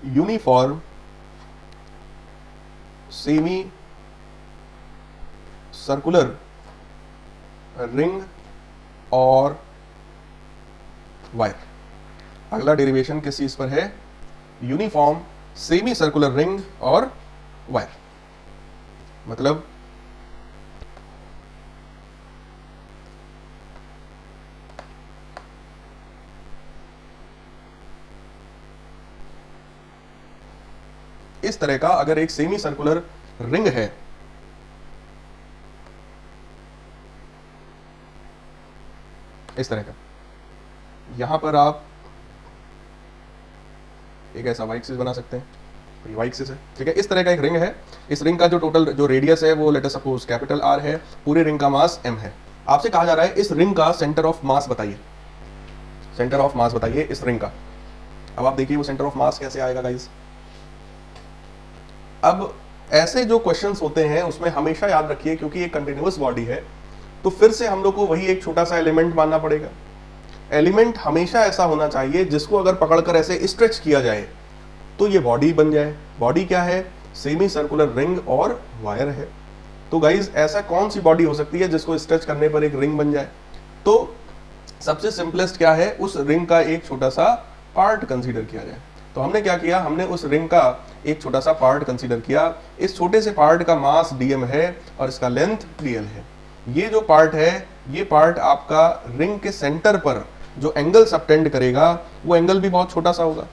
Uniform semi circular ring और wire. अगला derivation किस चीज पर है? यूनिफॉर्म सेमी सर्कुलर रिंग और वायर। मतलब इस तरह का अगर एक सेमी सर्कुलर रिंग है, इस तरह का, यहां पर आप एक ऐसा वाई एक्सिस बना सकते हैं, तो ये वाई एक्सिस है, ठीक है। इस तरह का एक रिंग है, इस रिंग का जो टोटल जो रेडियस है वो let us suppose capital R है, पूरे रिंग का मास एम है। आपसे कहा जा रहा है इस रिंग का सेंटर ऑफ मास बताइए, सेंटर ऑफ मास बताइए इस रिंग का। अब आप देखिए वो सेंटर ऑफ मास कैसे आएगा गाइस। अब ऐसे जो क्वेश्चंस होते हैं उसमें हमेशा याद रखिए, क्योंकि एक कंटिन्यूअस बॉडी है तो फिर से हम लोग को वही एक छोटा सा एलिमेंट मानना पड़ेगा। एलिमेंट हमेशा ऐसा होना चाहिए जिसको अगर पकड़कर ऐसे स्ट्रेच किया जाए तो ये बॉडी बन जाए। बॉडी क्या है? सेमी सर्कुलर रिंग और वायर है। तो गाइज ऐसा कौन सी बॉडी हो सकती है जिसको स्ट्रेच करने पर एक रिंग बन जाए? तो सबसे सिंपलेस्ट क्या है, उस रिंग का एक छोटा सा पार्ट कंसीडर किया जाए। तो हमने क्या किया, हमने उस रिंग का एक छोटा सा पार्ट कंसीडर किया। इस छोटे से पार्ट का मास dm है और इसका लेंथ dl है। ये जो पार्ट है, ये पार्ट आपका रिंग के सेंटर पर जो एंगल सबटेंड करेगा वो एंगल भी बहुत छोटा सा होगा।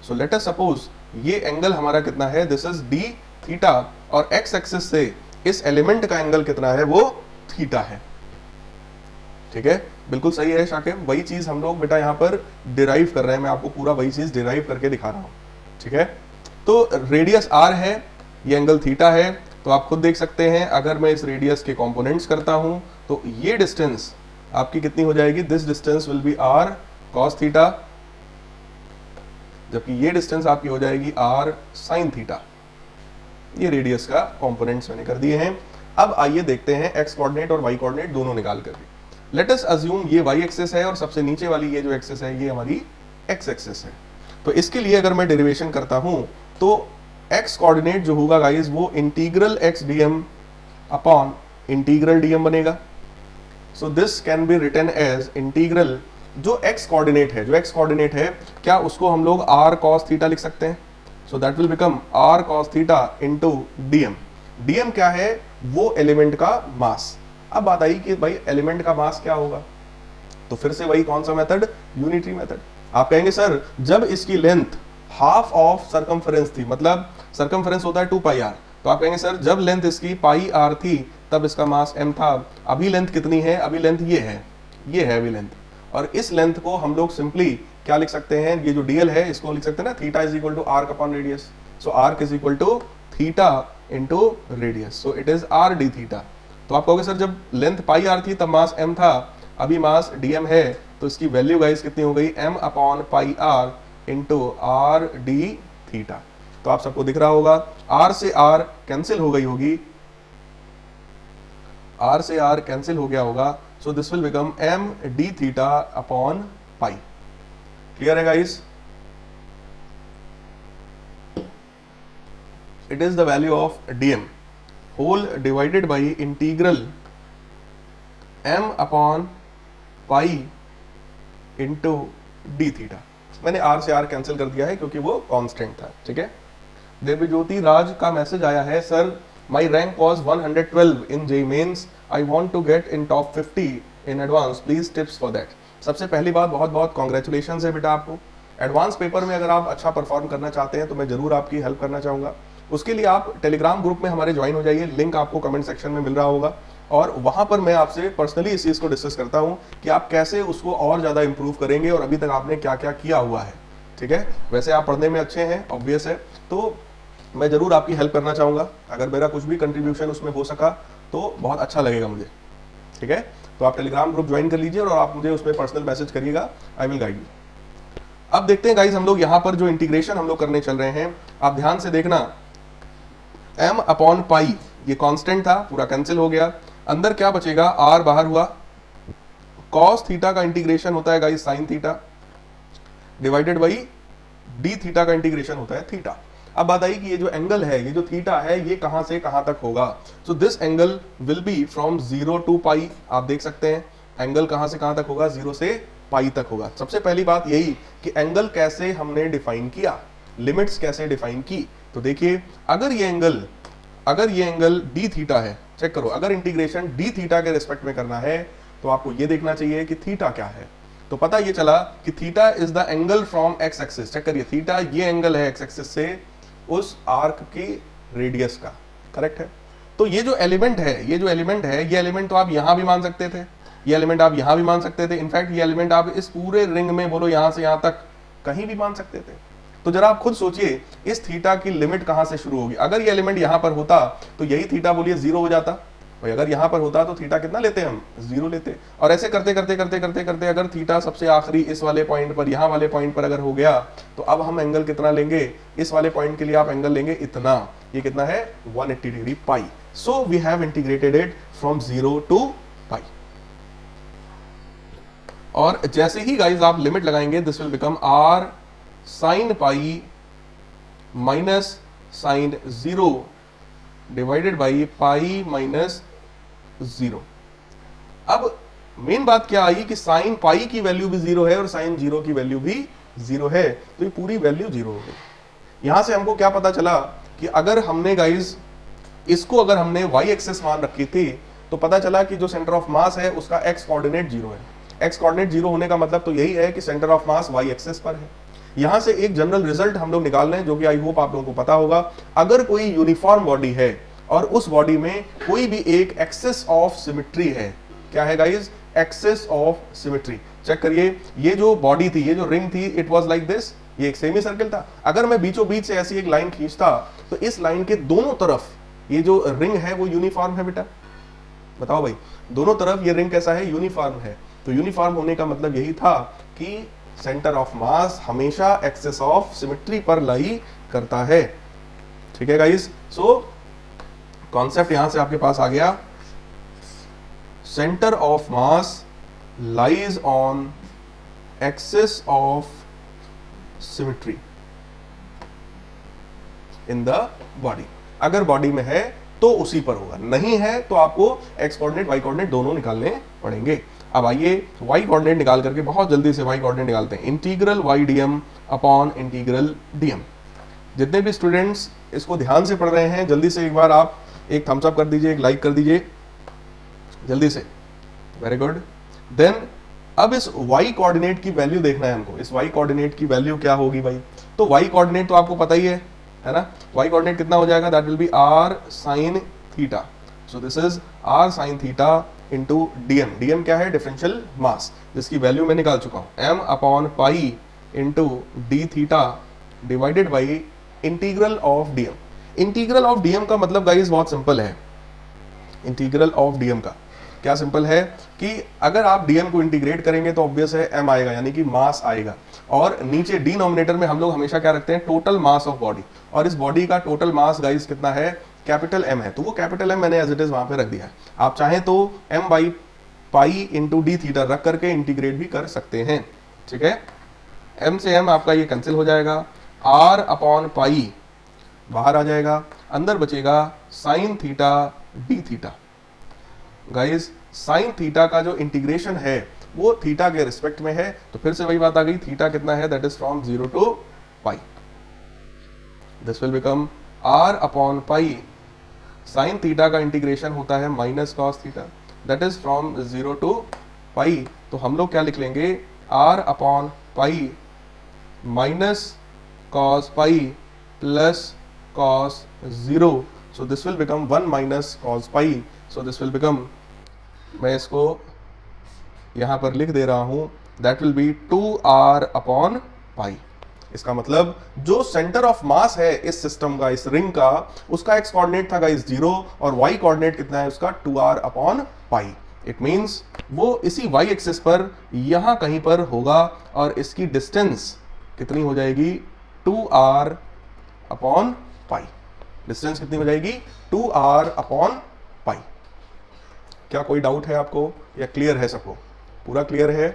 सो लेट अस सपोज ये एंगल हमारा कितना है, दिस इज d थीटा, और x एक्सिस से इस एलिमेंट का एंगल कितना है, वो थीटा है। ठीक है, बिल्कुल सही है शाकिब, वही चीज हम लोग बेटा यहाँ पर डिराइव कर रहे हैं। मैं आपको पूरा वही चीज डिराइव करके दिखा रहा हूँ। ठीक है, तो रेडियस r है, ये एंगल थीटा है। तो आप खुद देख सकते हैं, अगर मैं इस रेडियस के कंपोनेंट्स करता हूं तो ये डिस्टेंस आपकी कितनी हो जाएगी, this distance will be r cos theta, जबकि ये डिस्टेंस आपकी हो जाएगी r sin थीटा। ये रेडियस का कंपोनेंट्स मैंने कर दिए हैं। अब आइए देखते हैं x कोऑर्डिनेट और y कोऑर्डिनेट दोनों निकाल कर। लेट अस अज्यूम ये y एक्सिस है और सबसे नीचे वाली ये जो एक्सिस है ये हमारी x एक्सिस है। तो इसके लिए अगर मैं डेरिवेशन करता हूं तो x कोऑर्डिनेट जो होगा गाइस वो integral x dm upon integral dm बनेगा। So this can be written as integral, जो x कोऑर्डिनेट है, जो x कोऑर्डिनेट है क्या उसको हम लोग r cos थीटा लिख सकते हैं। So that will become r cos theta into dm। dm क्या है, वो एलिमेंट का मास। अब बात आई कि भाई एलिमेंट का मास क्या होगा, तो फिर से वही कौन सा मेथड, यूनिटरी मेथड। आप कहेंगे सर जब इसकी लेंथ हाफ ऑफ सर्कमफेरेंस थी, मतलब सर्कमफेरेंस होता है 2 पाई r, तो आप कहेंगे सर जब लेंथ इसकी पाई r थी तब इसका मास m था। अभी लेंथ कितनी है, अभी लेंथ ये है अभी लेंथ, और इस लेंथ को हम लोग सिंपली क्या लिख सकते हैं, ये जो dl है इसको लिख सकते हैं ना, theta is equal to arc upon radius. So arc is equal to theta into radius, so it is r d theta. तो आप कहोगे सर जब लेंथ पाई r थी तब मास m था, अभी मास dm है, तो इसकी वैल्यू गाइस कितनी हो गई, m अपॉन पाई r into R D theta. तो आप सबको दिख रहा होगा r से r कैंसिल हो गई होगी, r से r कैंसिल हो गया होगा। So this will become m d theta upon pi. Clear है guys? It is the value of dm whole divided by integral m upon pi into d theta. मैंने r से r cancel कर दिया है क्योंकि वो कांस्टेंट था। ठीक है, देवज्योति राज का मैसेज आया है, sir my rank was 112 in JEE Mains, I want to get in top 50 in advance, please tips for that. सबसे पहली बात, बहुत बहुत कॉन्ग्रेचुलेशन है बेटा आपको। एडवांस पेपर में अगर आप अच्छा परफॉर्म करना चाहते हैं तो मैं जरूर आपकी हेल्प करना चाहूंगा। उसके लिए आप टेलीग्राम ग्रुप में हमारे ज्वाइन हो जाइए, लिंक आपको कमेंट सेक्शन में मिल रहा होगा, और वहां पर मैं आपसे पर्सनली इस चीज को डिस्कस करता हूं कि आप कैसे उसको और ज्यादा इंप्रूव करेंगे और अभी तक आपने क्या क्या किया हुआ है। ठीक है, वैसे आप पढ़ने में अच्छे हैं, ऑब्वियस है, तो मैं जरूर आपकी हेल्प करना चाहूंगा। अगर मेरा कुछ भी कंट्रीब्यूशन उसमें हो सका तो बहुत अच्छा लगेगा मुझे। ठीक है, तो आप टेलीग्राम ग्रुप ज्वाइन कर लीजिए और आप मुझे उसमें पर्सनल मैसेज करिएगा, आई विल गाइड यू। अब देखते हैं गाइज, हम लोग यहाँ पर जो इंटीग्रेशन हम लोग करने चल रहे हैं, आप ध्यान से देखना, m अपॉन पाई ये कांस्टेंट था, पूरा कैंसिल हो गया, अंदर क्या बचेगा, r बाहर हुआ, cos थीटा का इंटीग्रेशन होता है guys sin theta divided by D theta का इंटीग्रेशन होता है थीटा। अब बात आई कि ये जो एंगल है, ये जो थीटा है, ये कहां से कहां तक होगा। So this angle will be from 0 to pi. आप देख सकते हैं एंगल कहां से कहां तक होगा, 0 से पाई तक होगा। सबसे पहली बात यही कि एंगल कैसे हमने डिफाइन किया, लिमिट्स कैसे डिफाइन की। तो देखिए अगर ये एंगल डी थीटा है, चेक करो, अगर इंटीग्रेशन डी थीटा के रिस्पेक्ट में करना है तो आपको ये देखना चाहिए कि थीटा क्या है। तो पता ये चला कि theta is the angle from x axis. Check करिए, थीटा ये एंगल है एक्स एक्सिस से उस आर्क की रेडियस का, करेक्ट है। तो ये जो एलिमेंट है, ये एलिमेंट तो आप यहां भी मान सकते थे, ये एलिमेंट आप यहां भी मान सकते थे, इनफैक्ट ये एलिमेंट आप इस पूरे रिंग में बोलो यहां से यहां तक कहीं भी मान सकते थे। तो जरा आप खुद सोचिए इस थीटा की लिमिट कहां से शुरू होगी। अगर ये एलिमेंट यहां पर होता तो यही थीटा बोलिए 0 हो जाता, और अगर यहां पर होता तो थीटा कितना लेते हम, 0 लेते। और ऐसे करते करते करते करते करते अगर थीटा सबसे आखिरी इस वाले पॉइंट पर, यहां वाले पॉइंट पर अगर हो गया तो अब हम एंगल कितना लेंगे, इस वाले पॉइंट के लिए आप एंगल लेंगे इतना, ये कितना है 180 degree pi. So we have integrated it from 0 to pi. और जैसे ही गाइज आप लिमिट लगाएंगे this will become r sine pi minus sine 0 divided by pi minus 0। अब मेन बात क्या आई कि साइन पाई की वैल्यू भी 0 है और साइन 0 की वैल्यू भी 0 है, तो ये पूरी वैल्यू 0 हो गई। यहां से हमको क्या पता चला कि अगर हमने गाइज इसको अगर हमने वाई एक्सेस मान रखी थी तो पता चला कि जो सेंटर ऑफ मास है उसका एक्स कोऑर्डिनेट 0 है। एक्स कोऑर्डिनेट 0 होने का मतलब तो यही है कि centre of mass y axis पर है। यहां से एक जनरल रिजल्ट हम लोग निकाल रहे हैं जो कि आई होप आप लोगों को पता होगा। अगर कोई यूनिफॉर्म बॉडी है और उस बॉडी में कोई भी एक एक्सेस ऑफ सिमेट्री है, क्या है guys, axis of symmetry. Check करिए, ये जो बॉडी थी, ये जो रिंग थी, इट वाज लाइक दिस, ये एक सेमी सर्कल था। अगर मैं बीचों बीच से ऐसी एक लाइन खींचता तो इस लाइन के दोनों तरफ ये जो रिंग है वो यूनिफॉर्म है बेटा, बताओ भाई, दोनों तरफ ये रिंग कैसा है, यूनिफॉर्म है। तो यूनिफॉर्म होने का मतलब यही था कि सेंटर ऑफ मास हमेशा एक्सेस ऑफ सिमेट्री पर लाई करता है। ठीक है गाइस, सो कॉन्सेप्ट यहां से आपके पास आ गया, centre of mass lies on axis of symmetry in the body. अगर बॉडी में है तो उसी पर होगा, नहीं है तो आपको एक्स कोऑर्डिनेट वाई कोऑर्डिनेट दोनों निकालने पड़ेंगे। अब आइए y कोऑर्डिनेट निकाल करके बहुत जल्दी से y कोऑर्डिनेट निकालते हैं। Integral y dm upon integral dm। जितने भी स्टूडेंट्स इसको ध्यान से पढ़ रहे हैं जल्दी से एक बार आप एक थम्स अप कर दीजिए, एक लाइक कर दीजिए जल्दी से, वेरी गुड। देन अब इस y कोऑर्डिनेट की वैल्यू देखना है हमको, इस y कोऑर्डिनेट की वैल्यू क्या होगी भाई। तो y कोऑर्डिनेट तो आपको पता ही है ना, y कोऑर्डिनेट कितना हो जाएगा, that will B r sin theta. So this is r sin theta into DM. DM क्या है, डिफरेंशियल मास, जिसकी वैल्यू मैं निकाल चुका हूं, m upon pi into d theta divided by integral of DM. Integral of DM का मतलब guys बहुत सिंपल है। इंटीग्रल ऑफ डीएम का क्या सिंपल है कि अगर आप डीएम को इंटीग्रेट करेंगे तो ऑब्वियस है m आएगा, यानी कि मास आएगा, और नीचे डिनोमिनेटर में हम लोग हमेशा क्या रखते हैं, टोटल मास ऑफ बॉडी। और इस बॉडी का टोटल मास गाइस कितना है, कैपिटल M है, तो वो कैपिटल M मैंने एज इट इज वहां पे रख दिया है। आप चाहें तो m by pi into d theta रख करके इंटीग्रेट भी कर सकते हैं। ठीक है, m से m आपका ये कैंसिल हो जाएगा, r अपॉन पाई बाहर आ जाएगा, अंदर बचेगा sine theta D theta. Guys sign theta का जो इंटीग्रेशन है वो थीटा के रिस्पेक्ट में है, तो फिर से वही बात आ गई, थीटा कितना है, that is from 0 to pi. This will become r upon pi, sine theta का इंटीग्रेशन होता है minus cos theta, that is from 0 to pi. तो हम लोग क्या लिख लेंगे, r upon pi minus cos pi plus cos 0। So this will become 1 minus cos pi. So this will become, मैं इसको यहां पर लिख दे रहा हूं, that will be 2r upon pi. इसका मतलब जो सेंटर ऑफ मास है इस सिस्टम का, इस रिंग का, उसका एक्स कोऑर्डिनेट था गाइस 0 और वाई कोऑर्डिनेट कितना है उसका 2r upon pi. It means वो इसी वाई एक्सिस पर यहां कहीं पर होगा और इसकी डिस्टेंस कितनी हो जाएगी, 2r अपॉन पाई। डिस्टेंस कितनी हो जाएगी, 2r अपॉन पाई। क्या कोई डाउट है आपको या क्लियर है सबको, पूरा क्लियर है?